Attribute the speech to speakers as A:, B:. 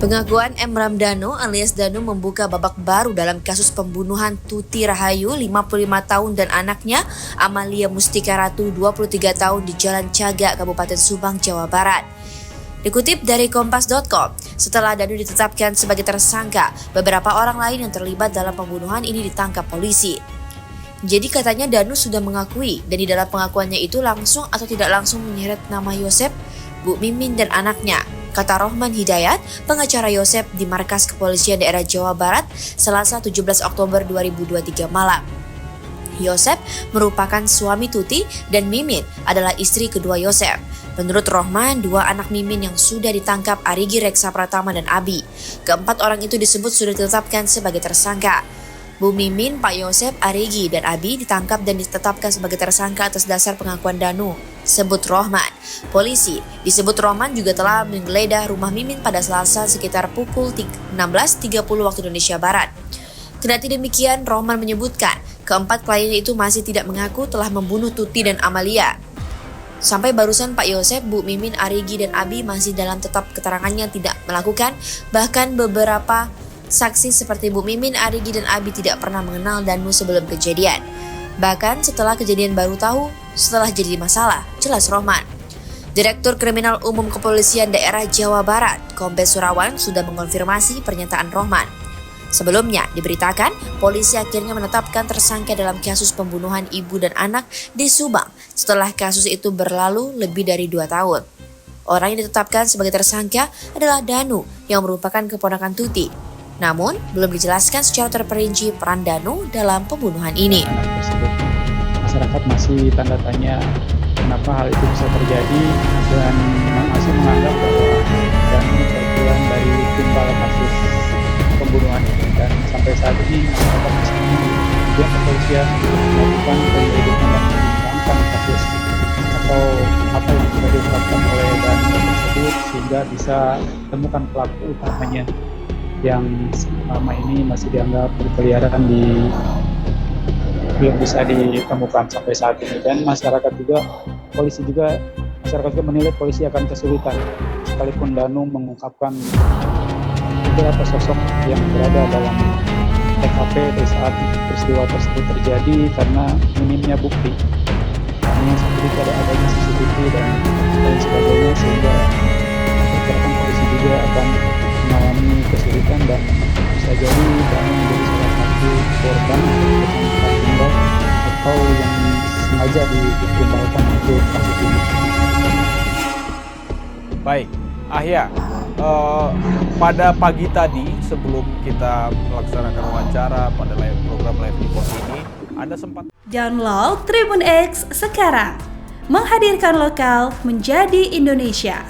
A: Pengakuan M. Ramdhano alias Danu membuka babak baru dalam kasus pembunuhan Tuti Rahayu 55 tahun dan anaknya Amalia Mustika Ratu 23 tahun di Jalan Cagak, Kabupaten Subang, Jawa Barat. Dikutip dari Kompas.com, setelah Danu ditetapkan sebagai tersangka, beberapa orang lain yang terlibat dalam pembunuhan ini ditangkap polisi. Jadi katanya Danu sudah mengakui dan di dalam pengakuannya itu langsung atau tidak langsung menyeret nama Yosep, Bu Mimin dan anaknya. Kata Rohman Hidayat, pengacara Yosep di Markas Kepolisian Daerah Jawa Barat, Selasa 17 Oktober 2023 malam. Yosep merupakan suami Tuti dan Mimin adalah istri kedua Yosep. Menurut Rohman, dua anak Mimin yang sudah ditangkap Arigi Reksa Pratama dan Abi. Keempat orang itu disebut sudah ditetapkan sebagai tersangka. Bu Mimin, Pak Yosep, Arigi, dan Abi ditangkap dan ditetapkan sebagai tersangka atas dasar pengakuan Danu, sebut Rohman. Polisi disebut Rohman juga telah menggeledah rumah Mimin pada Selasa sekitar pukul 16.30 waktu Indonesia Barat. Kendati demikian, Rohman menyebutkan keempat kliennya itu masih tidak mengaku telah membunuh Tuti dan Amalia. Sampai barusan Pak Yosep, Bu Mimin, Arigi, dan Abi masih dalam tetap keterangannya tidak melakukan, bahkan beberapa saksi seperti Bu Mimin, Arigi, dan Abi tidak pernah mengenal Danu sebelum kejadian. Bahkan setelah kejadian baru tahu, setelah jadi masalah, jelas Rohman. Direktur Kriminal Umum Kepolisian Daerah Jawa Barat, Kombes Surawan, sudah mengonfirmasi pernyataan Rohman. Sebelumnya diberitakan, polisi akhirnya menetapkan tersangka dalam kasus pembunuhan ibu dan anak di Subang setelah kasus itu berlalu lebih dari 2 tahun. Orang yang ditetapkan sebagai tersangka adalah Danu yang merupakan keponakan Tuti. Namun, belum dijelaskan secara terperinci peran Danu dalam pembunuhan ini.
B: Masyarakat masih tanda tanya kenapa hal itu bisa terjadi dan masih menganggap bahwa Danu tertulang dari timbal kasus pembunuhan ini. Dan sampai saat ini masyarakat masih menunggu pihak kepolisian melakukan penyelidikan dan mengembangkan kasus atau apa yang sudah diungkapkan oleh Danu tersebut sehingga bisa temukan pelaku utamanya yang selama ini masih dianggap berkeliaran belum bisa ditemukan sampai saat ini. Dan masyarakat juga menilai polisi akan kesulitan sekalipun Danu mengungkapkan beberapa sosok yang berada dalam TKP di saat peristiwa tersebut terjadi karena minimnya bukti, karena seperti tidak adanya CCTV dan lain sebagainya, sehingga pergerakan polisi juga akan mengalami kesulitan dan bisa jadi Danu menjadi salah satu korban kecelakaan tunggal atau yang sengaja ditumbalkan untuk kasus ini.
C: Baik, Ahya, pada pagi tadi sebelum kita melaksanakan wawancara pada program live report ini, Anda sempat
D: download Tribun X sekarang, menghadirkan lokal menjadi Indonesia.